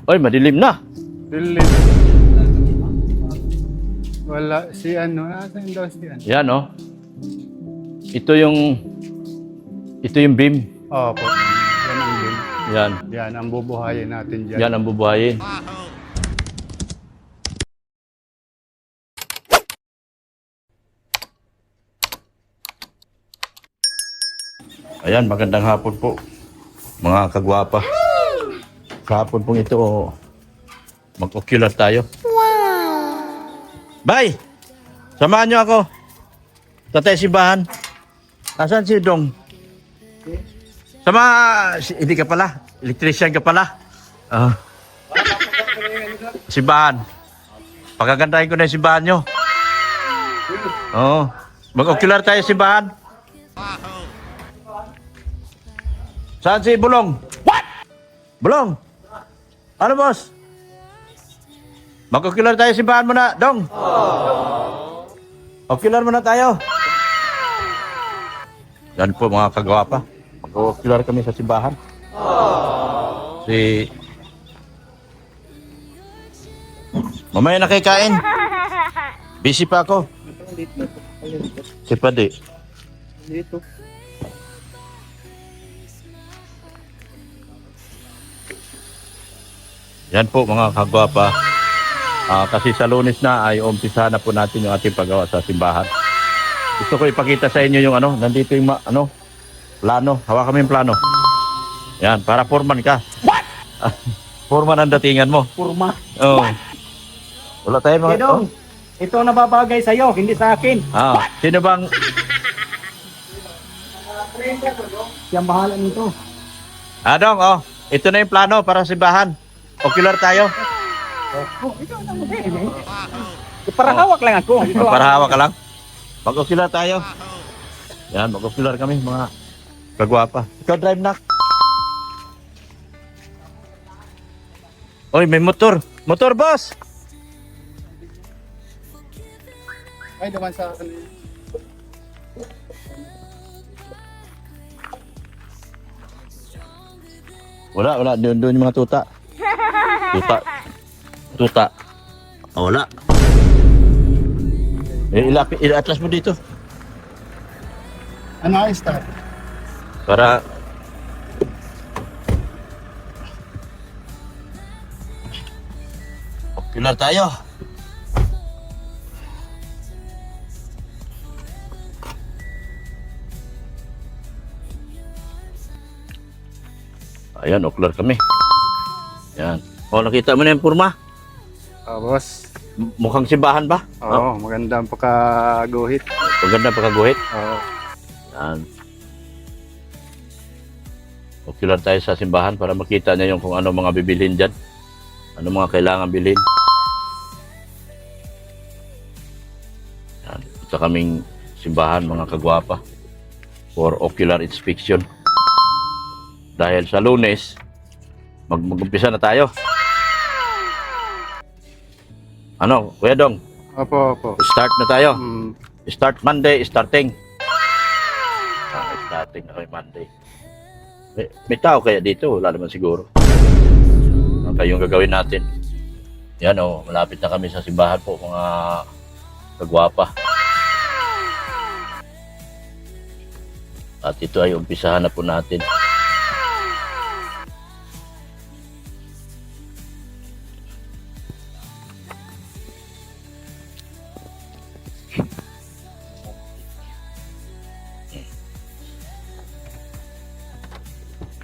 Oy, madilim na. Dilim. Wala si ano. Nasaan daw si ano? Yan, oh. Ito yung beam. Opo. Yan ang din. Yan. Yan ang bubuhayin natin dyan. Yan ang bubuhayin. Ayan, magandang hapon po, mga kagwapa. Sa hapon pong ito, mag-ocular tayo. Bay! Samahan niyo ako. Tatay simbahan. Nasaan si Dong? Hindi ka pala. Electrician ka pala. Simbahan. Pagagandahin ko na yung simbahan nyo. Oo. Mag-ocular tayo simbahan. Saan si Bulong? What? Bulong? Ano, boss? Mag-ocular tayo simbahan muna, Dong. Ocular muna tayo. Yan po mga kagwapa. Mag-ocular kami sa simbahan. Mamaya na kayo kain. Busy pa ako. Si Padi. Dito. Yan po mga kagwapa. Kasi sa Lunes na ay umpisa na po natin yung ating paggawa sa simbahan. Gusto ko ipakita sa inyo yung nandito yung plano. Hawakan mo yung plano. Yan, para foreman ka. What? Foreman ang datingan mo. Kurma. Oo. Wala tayo mga... Dong, ito ang nababagay sa'yo, hindi sa akin. Sino bang... Siyang bahala nito. Dong, ito na yung plano para sa simbahan. Ocular tayo. Ikaw na mo para hawak lang ako. Para hawak ka lang. Mag-ocular tayo. Yan, mag-ocular kami mga kagwapa. Ikaw drive na. Oy, may motor. Motor, boss! Ay, naman sa akin. Wala. Doon yung mga tuta. Tuta. Wala. Ilatras mo dito. Ano ay start? Para... Ocular tayo. Ayan, ocular kami. Yan. Nakita mo na yung purma? Boss. Mukhang simbahan ba? Oo, maganda ang pagkaguhit. Maganda pagkaguhit. Oo. Yan. Ocular tayo sa simbahan para makita niya yung kung ano mga bibilhin dyan. Ano mga kailangan bilhin. Yan. Ito kaming simbahan mga kagwapa for ocular inspection. Dahil sa Lunes, mag-umpisa na tayo. Ano, Kuya Dong? Opo. Start na tayo. Hmm. Start Monday, starting. Starting na kay Monday. May tao kaya dito? Wala naman siguro. Ano kayong gagawin natin? Yan malapit na kami sa simbahan po, mga kagwapa. At ito ay umpisahan na po natin.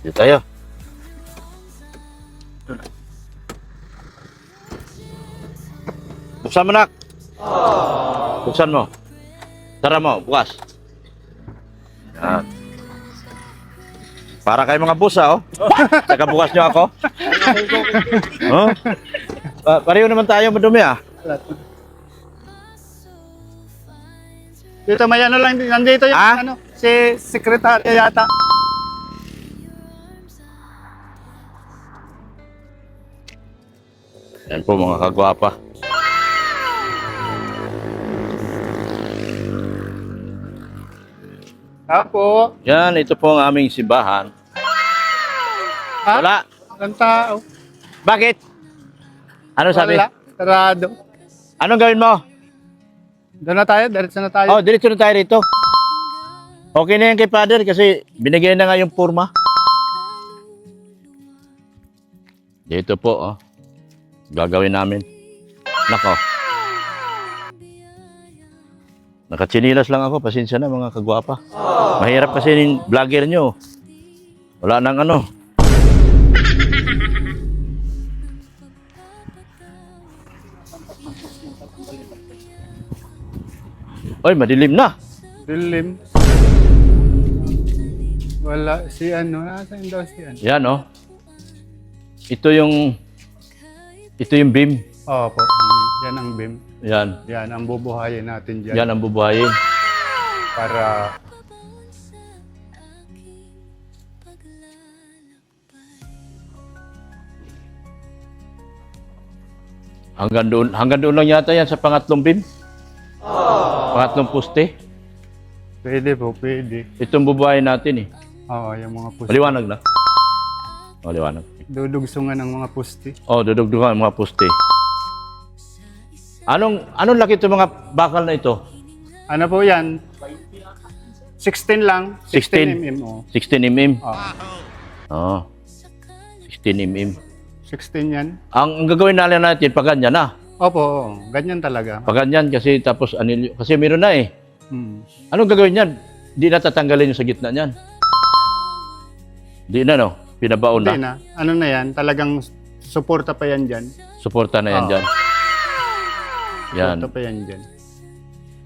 Dito tayo. Buksan mo, nak. Buksan mo. Tara mo, bukas. Yan. Para kayo mga busa, Saka bukas nyo ako. Pareho naman tayo madumi, Dito may ano lang, nandito yung si sekretarya yata. Yan po mga kagwapa. Apo. Yan, ito po ang aming simbahan. Ha? Wala. Ang tao. Bakit? Ano sabi? Wala. Sarado. Anong gawin mo? Doon na tayo, diretso na tayo. Oh, diretso na tayo rito. Okay na yan kay Father kasi binigay na nga yung purma. Dito po, oh. Gagawin namin. Nako. Nakatsinilas lang ako. Pasensya na mga kagwapa. Mahirap kasi yung vlogger nyo. Wala nang ano. Oy, madilim na. Dilim. Wala si ano. Nasaan daw si ano? Yan, oh. Ito yung beam. Opo. Yan ang beam. Yan. Yan ang bubuhayin natin dyan. Yan ang bubuhayin. Para Hanggang doon lang yata yan sa pangatlong beam. Pangatlong poste. pwede po, pwede. Itong bubuhayin natin eh. Oo, yung mga puste. Maliwanag lang. Maliwanag. Dudugsungan ng mga puste. Oh, dudugdugan ang mga poste. Anong laki itong mga bakal na ito? Ano po yan? 16 lang. 16. 16 mm. Oh. 16 mm. Oh. Oh. 16 mm. 16 yan. Ang gagawin natin pag ganyan na. Opo, oo. Ganyan talaga. Pag ganyan kasi tapos anilyo. Kasi meron na eh. Hmm. Anong gagawin niyan? Di na tatanggalin yung sa gitna niyan. Di na no? Pinabaon Hindi na. na. Ano na yan? Talagang suporta pa yan dyan. Suporta na yan Oo. dyan. Yan. Suporta pa yan dyan.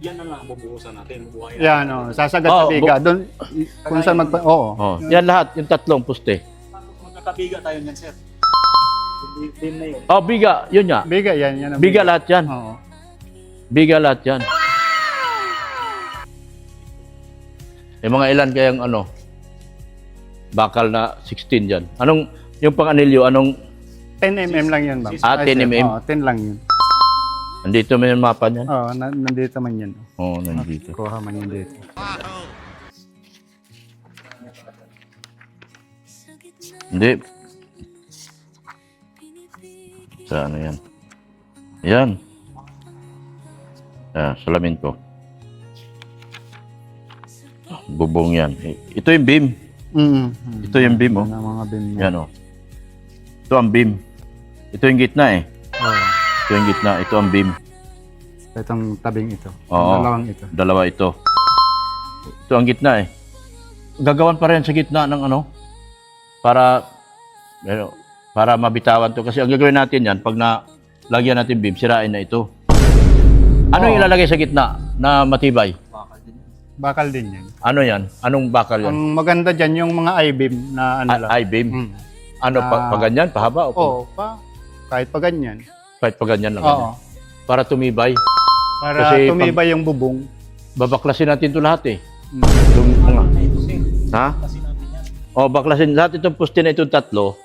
Yan na lang ang bubuhusan natin. Bubuhayin Yan, oh. Sasagat Oo, sa biga. Doon, kung saan magpa... Oo. Oh, yan lahat, yung tatlong poste. Magkakabiga tayo niyan, sir. Din na yun. Oh, biga, yun nga. Biga yan. Yan ang Biga lahat yan. Oo. Biga lahat yan. Yung mga ilan kayang ano, bakal na 16 dyan. Anong, yung pang-anilyo, anong, 10 mm lang yan, ma'am. Ah, 10 mm. Oo, 10 lang yun. nandito mo yung mapa niyan? Oo, nandito man yan. Oo, nandito. Kuha man yan dito. Hindi. Sa ano yan? Yan. Salamin ko. Bubong yan. Ito yung beam. Ito yung beam, oh. Ang mga beam niya. Yan, oh. Ito ang beam. Ito yung gitna, eh. Oo. Ito yung gitna. Ito ang beam. Itong tabing ito. Oo. Dalawang ito. Dalawa ito. Ito ang gitna, eh. Gagawan pa rin sa gitna ng ano, para mabitawan to. Kasi ang gagawin natin yan, pag lagyan natin beam, sirain na ito. Ano yung ilalagay sa gitna na matibay? Bakal din yan. Ano yan? Anong bakal yan? Ang maganda dyan yung mga I-beam na ano lang. I-beam? Mm. Ano, pa ganyan? Pahaba? Oo, kahit pa ganyan. Kahit pa ganyan lang. Oo. Ganyan. Para tumibay. Para Kasi tumibay yung bubong. Babaklasin natin ito lahat, eh. Mm. Yung mga... Ha? O, baklasin. Lahat itong poste na itong tatlo.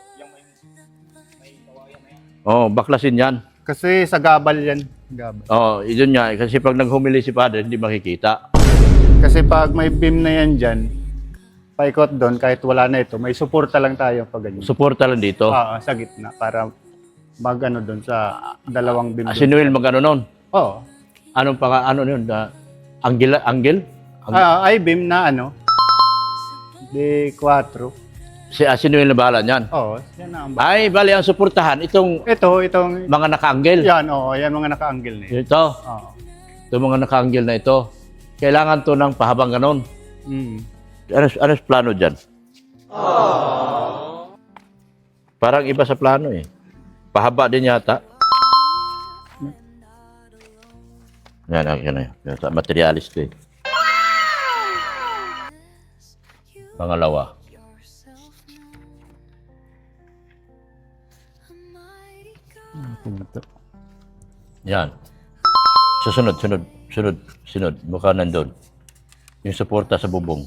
O, baklasin yan. Kasi sa gabal yan. Gabal. O, yun nga. Kasi pag naghumili si Father, hindi makikita. Kasi pag may beam na yan dyan, paikot doon, kahit wala na ito, may suporta lang tayo pag ganyan. Suporta lang dito. Oo, sa gitna, para mag-ano doon sa dalawang beam. Si Noel mag-ano nun? Oo. Anong ano yun? Angle? I-beam na ano, D4. Si Noel na bahala niyan. Oo, yan na ang Ay, bali ang suportahan. Itong itong, mga naka-angle. yan, oo, yan mga naka-angle na yan. Ito. Oo. Itong mga naka-angle na ito. Kailangan to ng pahabang ganon. Mm. Ano plano dyan? Parang iba sa plano eh. Pahaba din yata. Yan, yan. Sa materialist eh. Pangalawa. Yan. Sunod. Mukha nandun. Yung suporta sa bubong.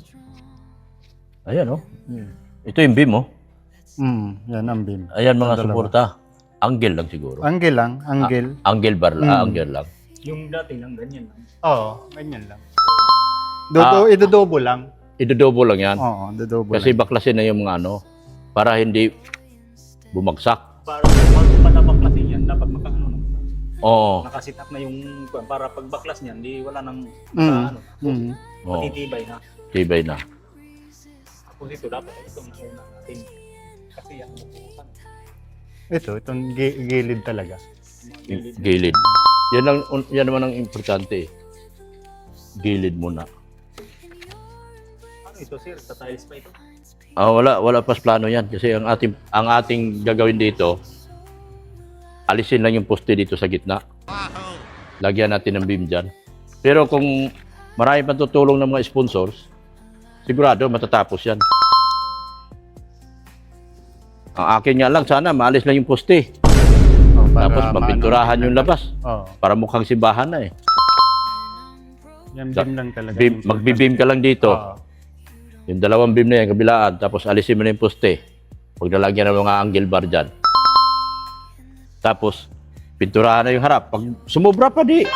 Ayan, oh. Ito yung beam, oh. Yan ang beam. Ayan mga Dalawa. suporta. Angle lang siguro. Angle lang, angle. Angle bar, angle lang. Yung dati lang, ganyan lang. Oo, ganyan lang. Idodobo lang. Idodobo lang yan. Oo, idodobo Kasi lang. baklasin na yung mga ano, para hindi bumagsak. Para bago pa nabaklasin yan, dapat Oo. Nakasit up na yung kuwan para pagbaklas niyan, di wala nang Mm. ano, Mm. Oo. matitibay na. Tibay na. Tapos ito dapat itong nauna natin. Kasi yan bubukan. Itong gilid talaga. Gilid. Yan naman ang importante. Gilid muna. Ano ito sir? Sa tiles pa ito? Wala pas plano yan kasi ang ating gagawin dito, alisin lang yung poste dito sa gitna. Lagyan natin ng beam dyan. Pero kung marami pang tutulong ng mga sponsors, sigurado matatapos yan. Ang akin nga lang, sana maalis lang yung poste. Oh, Tapos mapinturahan yung labas. Oo. Para mukhang simbahan na eh. Yan beam lang talaga. Magbi-beam ka lang dito. Oo. Yung dalawang beam na yan, kabilaan. Tapos alisin mo na yung poste. Huwag nalagyan ng mga angle bar dyan. Tapos, pinturahan na yung harap. Pag sumubra pa di.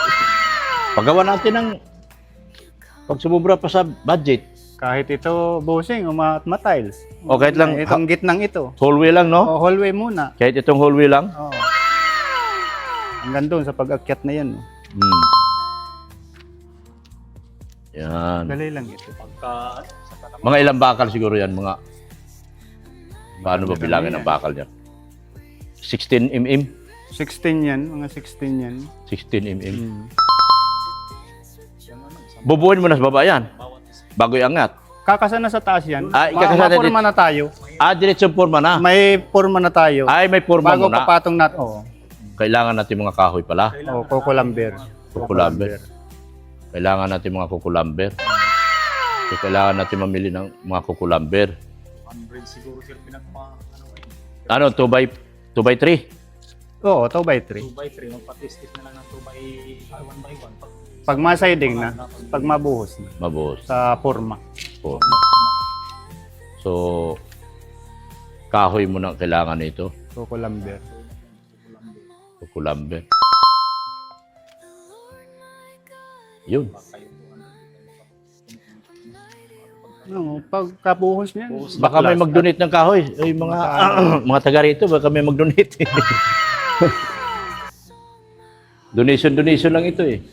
Paggawa natin ng... Pag sumubra pa sa budget, Kahit ito, bossing, matiles. O, kahit lang- Itong gitnang ito. hallway lang, no? O, hallway muna. Kahit itong hallway lang. Oo. Hanggang doon sa pag-akyat na yan. Hmm. Yan. Dali lang ito. Pagka, sa kanang Mga ilang bakal siguro yan, mga... Paano ba bilangin ang bakal yan? 16 mm? 16 yan, mga 16 yan. 16 mm. Mm. yung ano, isang Bubuin mo na sa baba yan, bawat isa. bago iangat. Kakasa na sa taas yan. Ikakasa na Forma na tayo. Diretsong forma na. May forma na tayo. May forma Bago muna. papatong natin. Oo. Kailangan natin mga kahoy pala. Oh, kukulamber. Kukulamber. Kailangan natin mga kukulamber. So, kailangan natin mamili ng mga kukulamber. 100 siguro sir pinagpa, Ano, 2x3? Oo, 2x3. 2x3, magpatistis na lang ng 1 by 1. Pag masiding na, pag mabuhos na. Mabuhos. Sa forma. Forma. So, kahoy mo na kailangan nito. Kukulamber. Kukulamber. Yun. No, pagkabuhos niyan. Baka may mag-donate ng kahoy. Ay, mga mga taga rito, baka may mag-donate. Donation lang ito eh.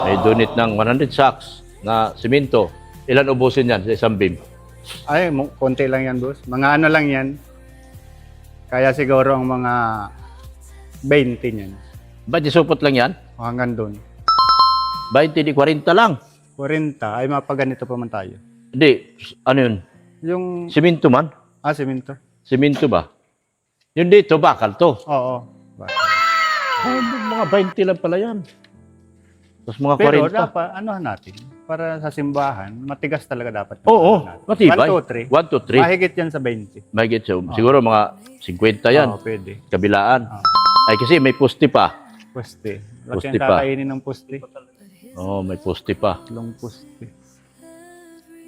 May donate ng 100 sacks na simento. Ilan ubusin yan sa isang beam? Ay, konti lang yan, boss. Mga ano lang yan. Kaya siguro ang mga 20 niyan. Ba't isupot lang yan? O hanggang doon. 20 di 40 lang. 40, ay mapaganito pa man tayo. Hindi, ano yun? Yung, Simento man? simento. Simento ba? Yun dito, bakal to. Oo. Mga 20 lang pala yan. Tapos mga Pero 40. dapat, anuhan natin, para sa simbahan, matigas talaga dapat. Oo, matibay. 1, 2, 3. 1, 2, 3. Mahigit yan sa 20. May get so, siguro mga 50 yan. Oo, pwede. Kabilaan. Ay kasi may poste pa. Puste. Puste Laki ang pa. kakainin ng puste. Oo, may poste pa. Long puste.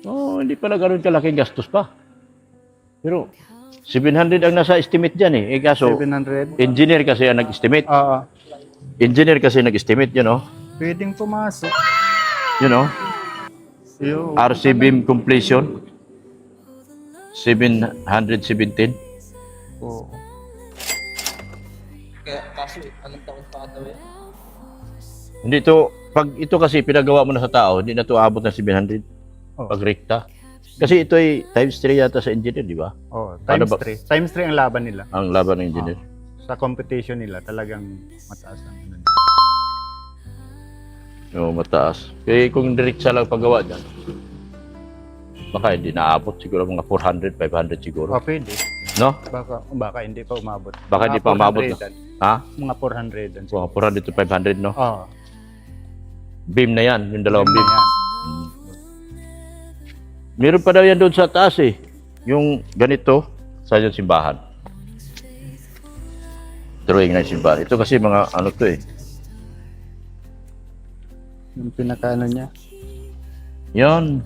Hindi pala gano'n kalaking gastos pa. Pero 700 ang nasa estimate dyan eh. Kaso, 700. engineer kasi ang nag-estimate. Oo. Engineer kasi nag-estimate, you know. Pwedeng pumasok. You know. Yo. RC beam completion. 717. Oo. Kaya kaso, anong taon pa daw yan? Hindi to, pag ito kasi pinagawa mo na sa tao, hindi na to abot ng 700. Oh. Pag rekta. Kasi ito ay times 3 yata sa engineer, di ba? Oh, Ano times ba? 3. Times 3 ang laban nila. Ang laban ng engineer. Sa competition nila, talagang mataas ang ano. Oo, mataas. Kaya kung diretsa lang paggawa dyan, baka hindi naabot. Siguro mga 400, 500 siguro. Oh, pwede. No? Baka hindi pa umabot. Baka hindi pa umabot na. 400 Ha? Mga 400 dan. Mga 400 to 500, no? Oh. Beam na yan, yung dalawang beam. Yan. Meron pa daw yan doon sa taas eh. Yung ganito, sa yung simbahan. Drawing na yung simbahan. Ito kasi mga ano to eh. Yung pinakaano niya. Yan.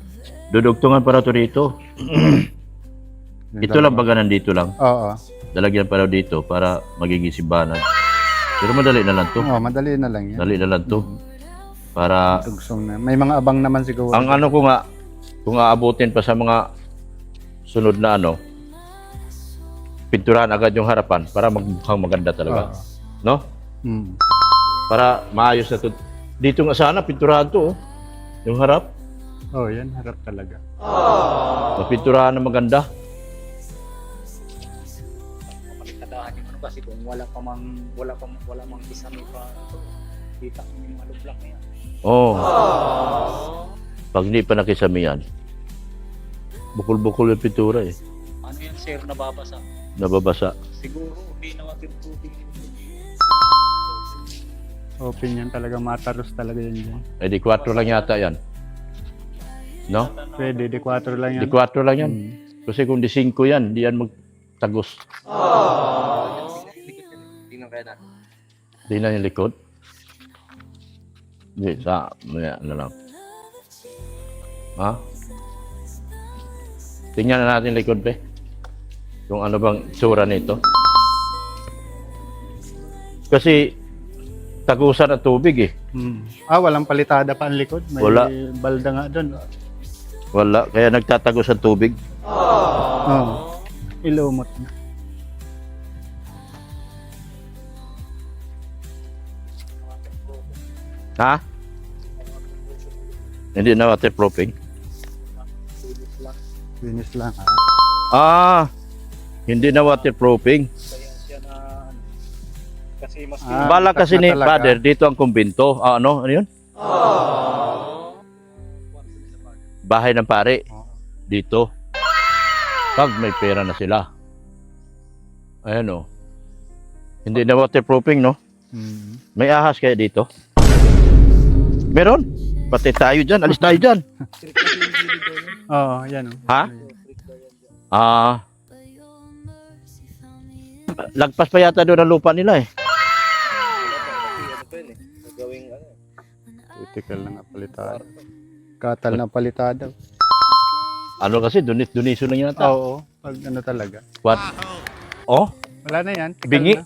Dudugtungan para to dito. Ito lang baga nandito lang. Oo. Dalagyan para dito para magiging simbahan. Pero madali na lang to. Oh, madali na lang yan. Dali na lang to. Para Tugsong na. May mga abang naman siguro. ang ano ko nga, kung aabutin pa sa mga sunod na ano, pinturahan agad yung harapan para magmukhang maganda talaga. Oo. No? Mm. Para maayos na to. Dito nga sana, pinturahan to, oh. Yung harap. Oh, yan, harap talaga. Mapinturahan na maganda. Paligtadahan yung ano kasi kung wala mang kisame pa kita mo yung malublak na yan. Oo. Pag hindi pa nakisami yan, bukol-bukol yung pintura eh. Ano yan sir, nababasa? Nababasa. Siguro hindi na matutubig. Open yan talaga, mataros talaga yan dyan. Eh di 4 lang yata yan. No? Pwede, di 4 lang yan. Di 4 lang yan. Hmm. Kasi kung di 5 yan, di yan magtagos. Tingnan kaya natin. Di na yung likod. Di, sa, ano lang. Ha? Tingnan na natin likod, pe. Kung ano bang tsura nito. Kasi, tagusan ang tubig eh. Hmm. Walang palitada pa ang likod. May Wala. balda nga doon. Wala, kaya nagtatagos ang tubig. Oh. Ilumot na. Ha? Hindi na waterproofing. Finish lang ha. Hindi na waterproofing. Kaya siya na kasi mas Bala kasi ni talaga. Father, dito ang kumbento. Ano yun? Bahay ng pare. Dito. Pag may pera na sila. Ayan o. Hindi na waterproofing, no? Hmm. May ahas kaya dito? Meron. Pati tayo dyan. Alis tayo dyan. Oo, yan oh. Ha? Lagpas pa yata doon ang lupa nila eh. Critical na nga palitada. Katal na palitada. Ano kasi, donation lang yata. Oo, pag ano talaga. What? Oh? Wala na yan. Tikal Bingi? na.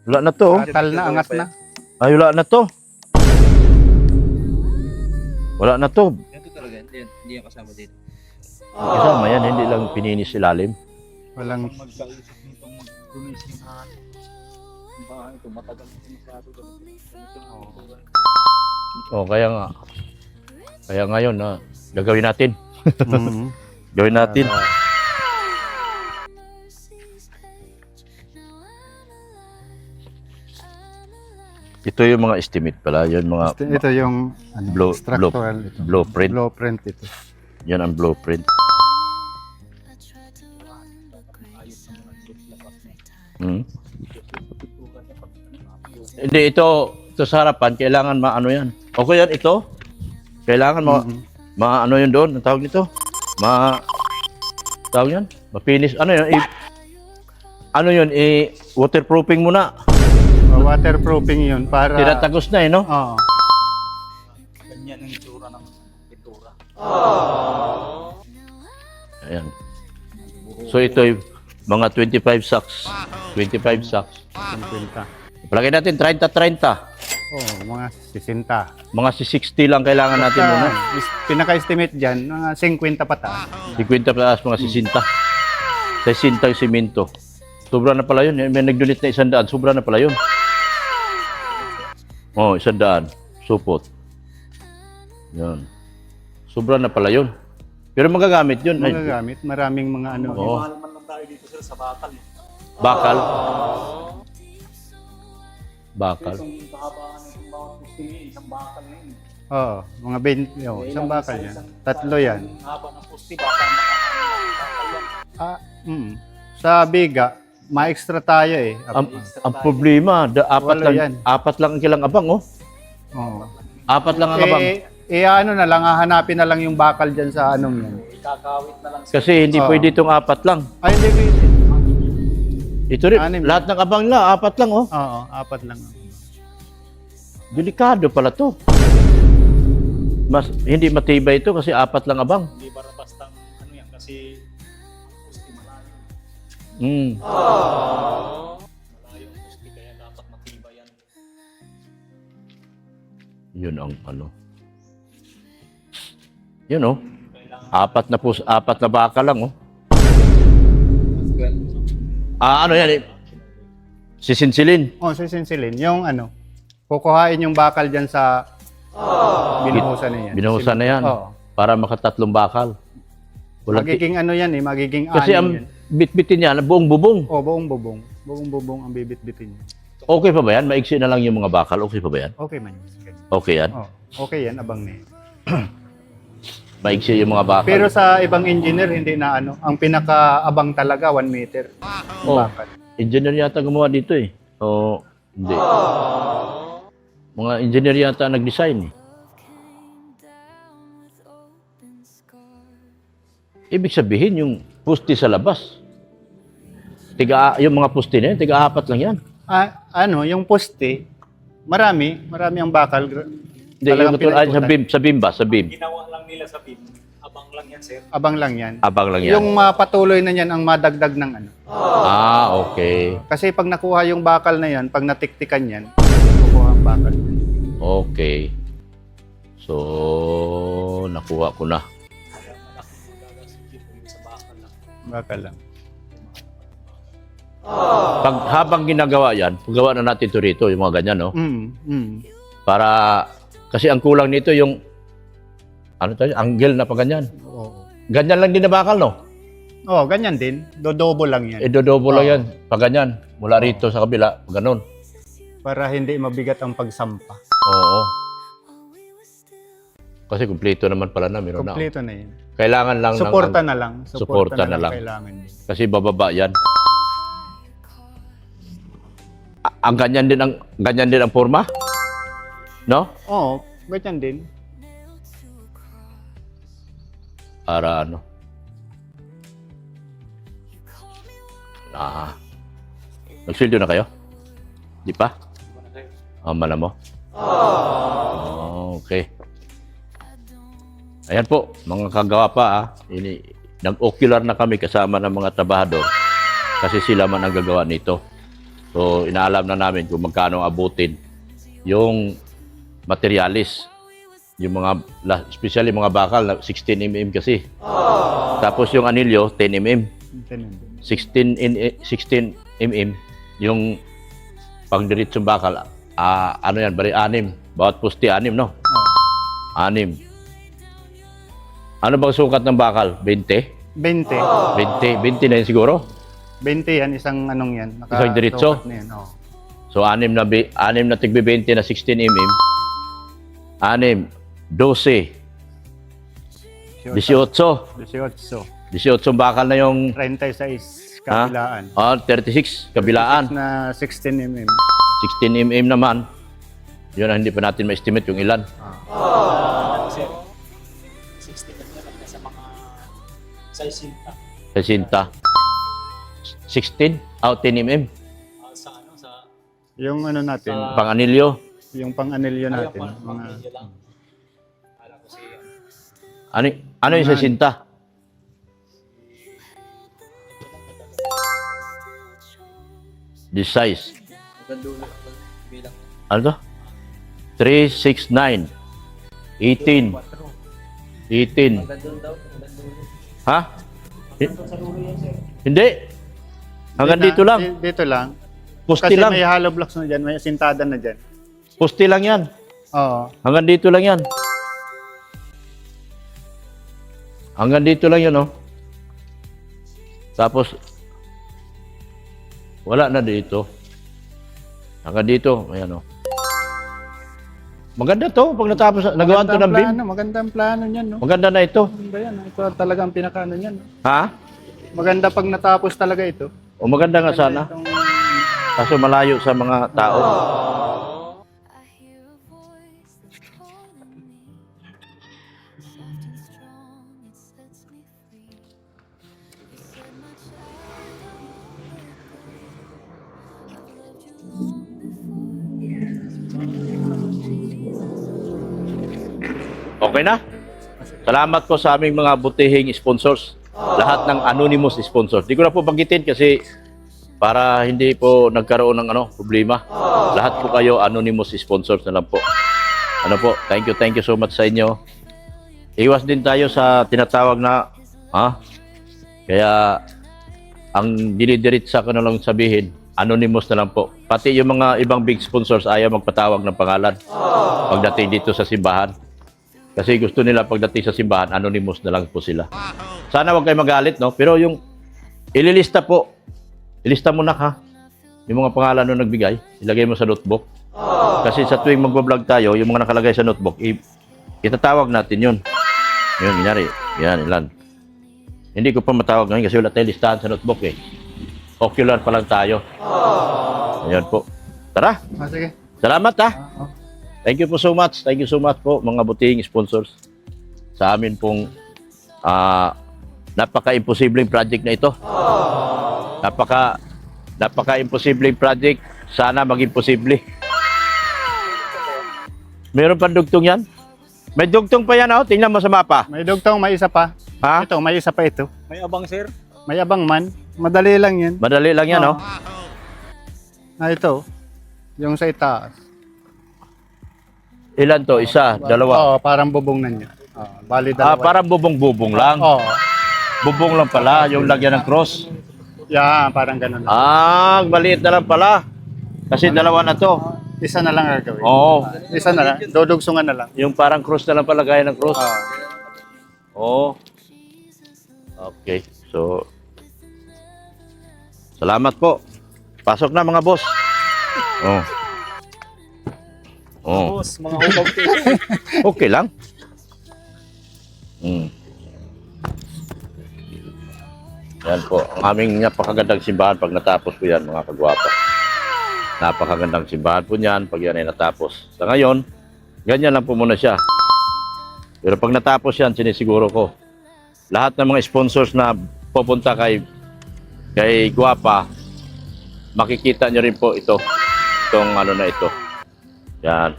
Wala na to. Katal na, angat na. Ay, wala na to. Wala na to. ito talaga, hindi yan kasama dito. Kasama yan, hindi lang pininis ilalim. Walang Magkaisip nitong mag-donation ang bahay ito, matagal na masyado Kaya nga. Kaya ngayon, gagawin natin. Mhm. Gawin natin. Ito yung mga estimate pala. Yun mga Ito yung ano, structural ito. blueprint. Blueprint ito. Yan ang blueprint. Hmm. Hindi, ito sa harapan, kailangan maano yan. Okay yan, ito. Kailangan maano yun doon. Ang tawag nito? Tawag yan? Mapinis. Ano yun? Waterproofing muna. Waterproofing yun para... Tinatagos na no? Oo. Ganyan ang itsura ng pintura. Ayan. So ito mga 25 sacks. 25 sacks. 50. Palagay natin 30-30. Oo, mga 60. Mga 60 lang kailangan natin muna. Pinaka-estimate dyan, mga 50 pata. 50 plus mga 60. 60 yung simento. Sobra na pala yun. May nag-donate na 100. Sobra na pala yun. 100. Supot. Yan. Sobra na pala yun. Pero magagamit yun. Ay, Magagamit, maraming mga ano. Oo. Mahal man lang tayo dito sir sa bakal. bakal. Bakal. Itong kahabaan ng bawat pusti, isang bakal na yun. Oo, mga 20. Isang bakal yan. Tatlo yan. Ang haba ng pusti, baka mga bakal yan. Sa biga, ma-extra tayo eh. Ang problema, Walo yan. apat lang ang kilang abang, oh. Oo. Apat lang ang abang. Ano na lang, hahanapin na lang yung bakal dyan sa anong yan. Ikakawit na lang sa Kasi hindi Oo. pwede itong apat lang. Ay, hindi pwede. Ito rin, Anim. lahat ng abang nila, apat lang, oh. Oo, 4 lang. Delikado pala to. Mas hindi matibay ito kasi apat lang abang. hindi para bastang ano yan kasi pusti malayo. Malayo ang pusti kaya dapat matibay yan. Yun ang ano. Yun, oh. Apat na baka lang, oh. Well, Ano yan, eh? Sisinsilin. Sisinsilin. Yung ano, Kukuhain yung bakal dyan sa binuhusan na yan. Binuhusan na yan. Oo. Para makatatlong bakal. Walang Magiging ano yan eh, magiging kasi ang yan. bitbitin niya, buong bubong. O, buong bubong. Buong bubong ang bibit-bitin niya. Okay pa ba yan? Maiksi na lang yung mga bakal. Okay pa ba yan? Okay man. Okay yan? Oh, okay yan, abang na yan. Maiksi yung mga bakal. Pero sa ibang engineer, hindi na ano. Ang pinaka-abang talaga, 1 meter. Oh. Bakal. Engineer yata gumawa dito eh. O, hindi. Mga engineer yata nag-design eh. Ibig sabihin yung puste sa labas. Yung mga puste na yan, tiga-apat lang yan. Ano, yung poste, marami ang bakal. Hindi, yung betul, sa beam. Ginawa lang nila sa PIN. Abang lang yan, sir. Abang lang yan. Abang lang yan. Yung mapatuloy na yan ang madagdag ng ano. Okay. Kasi pag nakuha yung bakal na yan, pag natiktikan yan, kukuha ang bakal. Okay. So, nakuha ko na. Kaya malaking magagastos dito sa bakal lang. Bakal lang. Pag habang ginagawa yan, paggawa na natin ito rito, yung mga ganyan, no? Para, kasi ang kulang nito yung, ano tayo, angle na pa ganyan. Oo. Ganyan lang din na bakal, no? Oh, ganyan din. Dodobo lang yan. Idodobo lang yan. Pag ganyan, mula rito sa kabila, pag ganun. Para hindi mabigat ang pagsampa. Oo. Kasi kumpleto naman pala na, meron na. Kompleto na yan. Kailangan lang Suporta na lang. Suporta na lang. Kailangan din. Kasi bababa yan. Ang ganyan din ang forma? No? Oo, ganyan din. Para ano? Nagsildo na kayo? Di pa? Mala mo? Okay. Ayan po, mga kagawa pa nag-ocular na kami kasama ng mga trabahador kasi sila man ang gagawa nito. So, inaalam na namin kung magkano abutin yung materialis. Yung mga, especially mga bakal, 16 mm kasi. Tapos yung anilyo, 10 mm. 16 mm, yung pangdiritsong bakal, ano yan, bari 6. Bawat pusti, 6, no? 6. Ano bang sukat ng bakal? 20? 20. 20 na yun siguro? 20 yan, isang anong yan. Isang diretso? Na yan, oh. So, 6 na tigbi 20 na 16 mm. 6, 12, 18. 18 bakal na yung 36 kabilaan. 36 kabilaan. 36 na 16 mm. 16 mm naman. Yun ang hindi pa natin ma-estimate yung ilan. Sir, 16 na lang sa mga size 16? 10 mm. sa ano, sa Yung ano natin, Pang-anilyo. yung pang-anilyo natin. mga Mga, medyo lang. Alam ko si Ano yung 60? This size. bilang Ano to? 3, 6, 9. 18. 18. Ha? Hindi. Hanggang dito lang. Dito lang. Pusti Kasi lang. may hollow blocks na dyan, may sintada na dyan. Pusti lang yan. Oo. Hanggang dito lang yan. Hanggang dito lang yun, oh. Tapos, wala na dito. Hanggang dito, ayan, oh. Maganda to, pag natapos, nagawa to ng beam. Magandang plano niyan, no? Maganda na ito. Maganda yan. Ito talaga ang pinakaano niyan. No? Ha? Maganda pag natapos talaga ito. O maganda nga sana. Itong, Kaso malayo sa mga tao. Okay na? Salamat po sa aming mga butihing sponsors. Lahat ng anonymous sponsors. Di ko na po banggitin kasi para hindi po nagkaroon ng problema. Lahat po kayo anonymous sponsors na lang po. Ano po? Thank you so much sa inyo. Iwas din tayo sa tinatawag na kaya ang dinidiritsa ko na lang sabihin, anonymous na lang po. Pati yung mga ibang big sponsors ayaw magpatawag ng pangalan pagdating dito sa simbahan. Kasi gusto nila pagdating sa simbahan, anonymous na lang po sila. Sana wag kayo magalit, no? Pero yung ililista po, ilista mo na ha. Yung mga pangalan nung nagbigay, ilagay mo sa notebook. Kasi sa tuwing magbablog tayo, yung mga nakalagay sa notebook, itatawag natin yun. Yun, kunyari, yan, ilan. Hindi ko pa matawag ngayon kasi wala tayong listahan sa notebook eh. Ocular pa lang tayo. Ayan po. Tara, Sige. salamat ha. Oh. Thank you po so much. Thank you so much po mga buting sponsors sa amin pong napaka-imposibleng project na ito. Napaka-imposibleng project. Sana maging posible. Meron pang dugtong yan? May dugtong pa yan, oh. Tingnan mo sa mapa. May dugtong, may isa pa. Ha? Ito, may isa pa ito. May abang, sir. May abang man. Madali lang yan. Madali lang yan, oh. Ito, yung sa itaas. Ilan to? Isa, dalawa. Oo, parang bubong na niya. Bali dalawa. Parang bubong-bubong lang. Oo. Bubong lang pala, yung lagyan ng cross. Yan, parang ganun lang. Maliit na lang pala. Kasi dalawa na to. Isa na lang gagawin. Oo. Isa na lang. Dudugsungan na lang. Yung parang cross na lang pala, gaya ng cross. Oo. Okay. So, salamat po. Pasok na mga boss. Oh. Oh. Boss, mga ubaw tayo. Okay lang. Yan po. Ang aming napakagandang simbahan pag natapos po yan, mga kagwapa. Napakagandang simbahan po niyan pag yan ay natapos. Sa ngayon, ganyan lang po muna siya. Pero pag natapos yan, sinisiguro ko, lahat ng mga sponsors na pupunta kay Guapa, makikita nyo rin po ito. Itong ano na ito. Yan.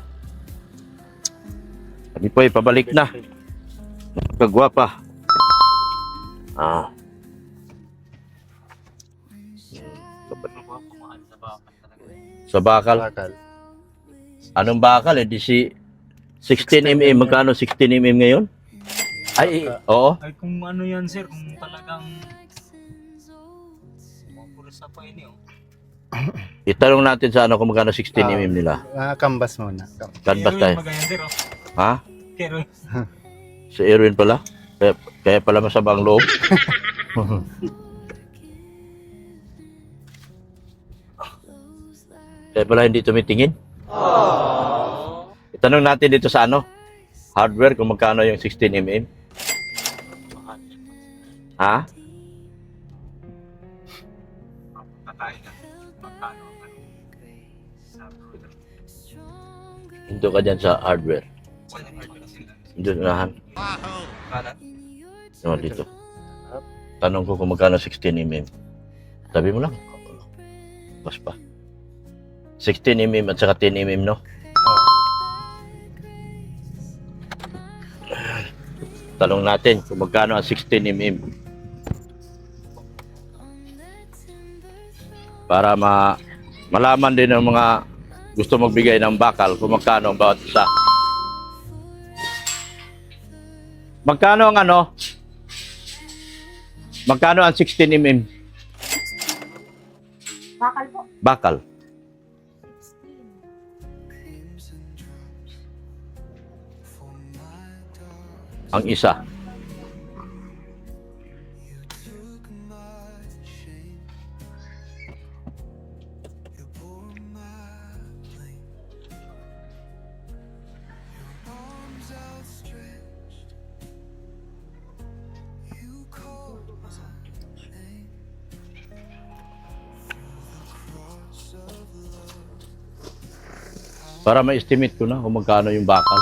Kami po ay pabalik na. Kagwapa. Sa bakal. Bakal. Anong bakal? Di si 16mm. Magkano 16mm ngayon? Ay, oo. Ay, kung ano yan, sir, kung talagang purisa pa ini, oh. Itanong natin sa ano kung magkano 16mm nila. Canvas muna. Canvas Kero tayo. yung magayan, sir, oh. Ha? Kero. Si Erwin pala? Kaya pala masama ang loob. Kaya pala hindi tumitingin. Itanong natin dito sa ano? Hardware kung magkano yung 16mm. Ha? Hinto ka dyan sa hardware. Hinto unahan. Naman dito. Tanong ko kung magkano 16mm. Sabi mo lang. Pas pa. 16mm at saka 10mm, no? Tanong natin kung magkano ang 16mm. Para malaman din ng mga gusto magbigay ng bakal kung magkano ang bawat isa. Magkano ang ano? Magkano ang 16mm? Bakal po. Bakal. Ang isa. Para ma-estimate ko na kung magkano yung bakal.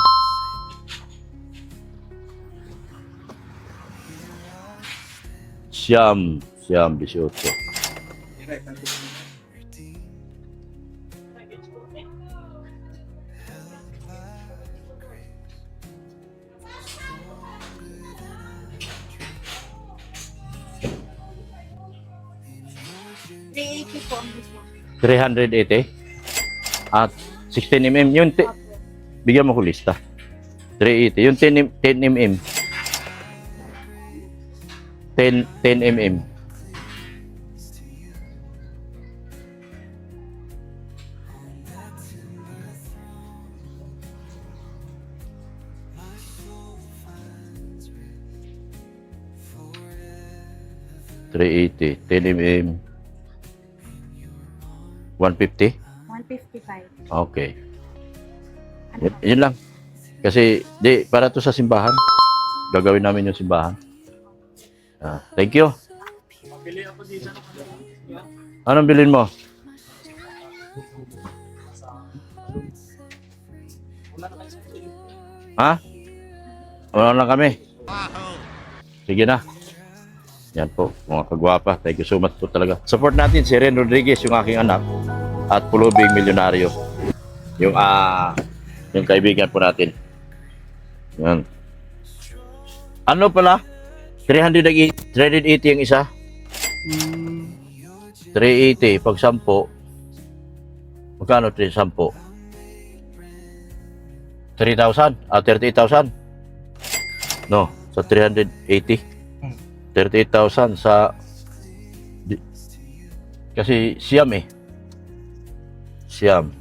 Siyam 18. $380 po ang gusto. 380 at 16mm yun bigyan mo ko lista 380 yung 10mm 10mm 380. 10 mm. 150? 155. Okay. Yun lang. Kasi, para to sa simbahan. Gagawin namin yung simbahan. Thank you. Mabili ako dito ng Anong bilhin mo? wala na kayo sa akin. Ha? Wala lang kami. Sige na. Yan po, mga kagwapa. Thank you so much po talaga. Support natin si Ren Rodriguez, yung aking anak, at Pulubing Milyonaryo. Yung kaibigan po natin. Yan. Ano pala? 380 yung isa. 380 pag 10. Magkano 10? 3,000? 38,000? No, sa 380. 38,000 sa kasi Siam eh. Siam.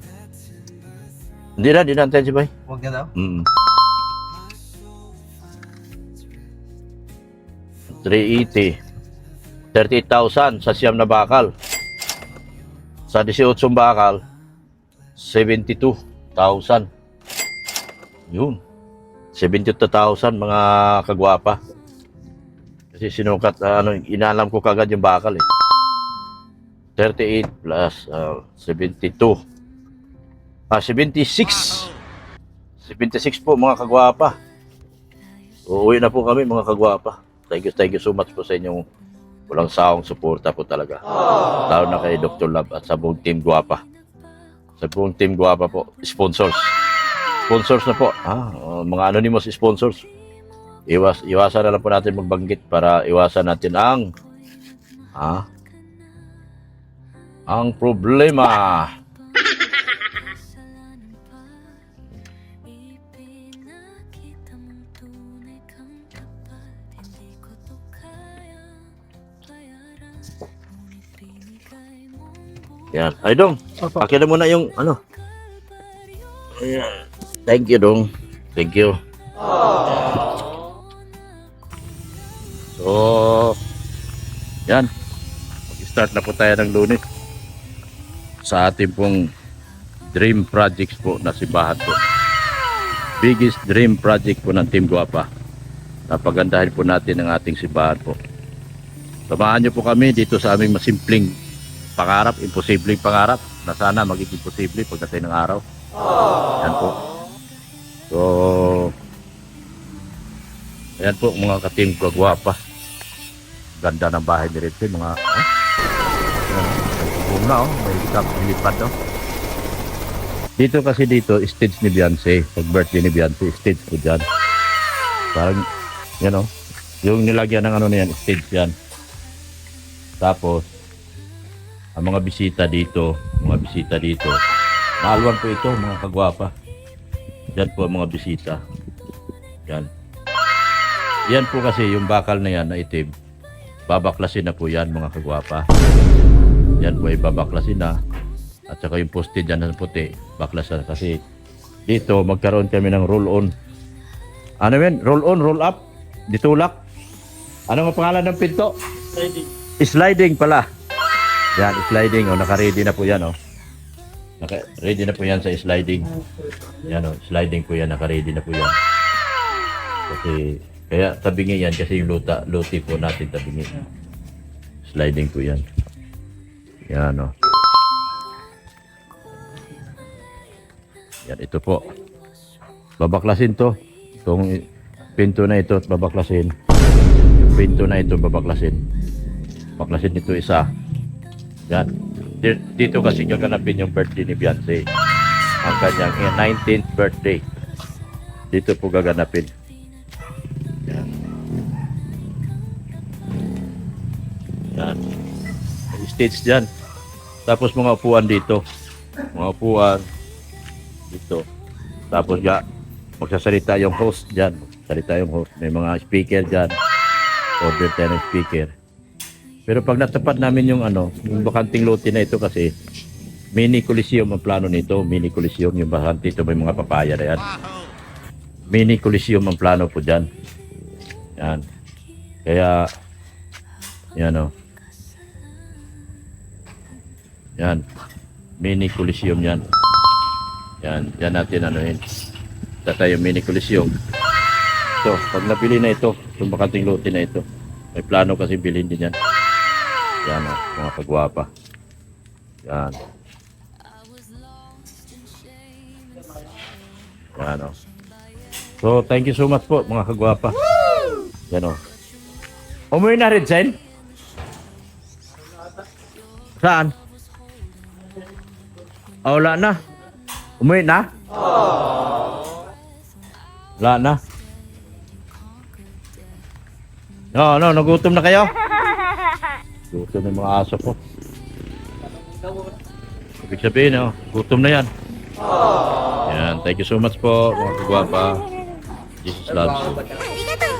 Hindi na antayin si Bay. Huwag na daw. 380. 38,000 sa Siam na bakal. Sa 18 bakal, 72,000. Yun. 72,000 mga kagwapa. Kasi sinukat, inalam ko kagad yung bakal eh. 38 plus 72. 76. 76 po mga kagwapa. Uuwi na po kami mga kagwapa. Thank you so much po sa inyong walang sawang suporta po talaga. Lalo na kay Dr. Love at sa buong Team Guapa. Sa buong Team Guapa po, sponsors. Sponsors na po. Mga anonymous sponsors. Iwasan na lang po natin magbanggit para iwasan natin ang problema. Yan. Ay, Dong. Pakita mo na yung Ayan. Thank you, Dong. Thank you. So, yan. Mag-start na po tayo ng Lunes sa ating pong dream projects po na simbahan po. Biggest dream project po ng Team Guapa. Napagandahin po natin ang ating simbahan po. Samahan niyo po kami dito sa aming masimpleng pangarap, imposibleng pangarap na sana magiging posible pagdating ng araw. Yan po. So, ayan po mga ka-Team Guapa. Ganda ng bahay ni Red. Mga na may cup nilipad dito kasi stage ni Beyonce. Pag birthday ni Beyonce, stage po dyan. Parang yung nilagyan ng na yan, stage yan. Tapos ang mga bisita dito, maalwan po ito mga kagwapa. Yan po ang mga bisita. Yan po kasi yung bakal na yan na itim, babaklasin na po yan mga kagwapa. Yan po ay babaklasin na. At saka yung poste dyan na puti, baklasan kasi dito magkaroon kami ng roll-on. Ano yan? Roll-on, roll-up? Ditulak? Ano ang pangalan ng pinto? Sliding. Sliding pala. Yan, sliding. Naka-ready na po yan. Naka-ready na po yan sa sliding. Yan sliding po yan. Naka-ready na po yan. Kasi, kaya tabingi yan kasi yung luti po natin tabingi. Sliding po yan. Yan Yan, ito po. Babaklasin to. Itong pinto na ito, babaklasin. Yung pinto na ito, babaklasin. Baklasin nito isa. Yan. Dito kasi gaganapin yung birthday ni Beyonce. Ang kanyang 19th birthday. Dito po gaganapin. Yan. Yan. Stage dyan. Tapos mga upuan dito. Mga upuan dito. Tapos magsasalita yung host dyan. Magsasalita yung host. May mga speaker dyan. Order tayo ng speaker. Pero pag natapat namin yung bakanting lote na ito kasi mini coliseum ang plano nito. Mini coliseum yung bakante ito. May mga papaya na yan. Mini coliseum ang plano po dyan. Yan. Kaya yan Yan. Mini Coliseum yan. Yan. Yan natin anuhin. Tatay yung Mini Coliseum. Ito, pag nabili na ito, itong bakanting lote na ito, may plano kasi bilhin din yan. Yan o, mga kagwapa. Yan. Yan o. So, thank you so much po, mga kagwapa. Yan o. Umuwi na rin, Sen? Saan? Oh, wala na. Umuwi na? Wala na. No, nagutom na kayo? Gutom na yung mga aso ko. Ibig sabihin, oh, gutom na yan. Yan, thank you so much po, mga kagwapa. Jesus loves you.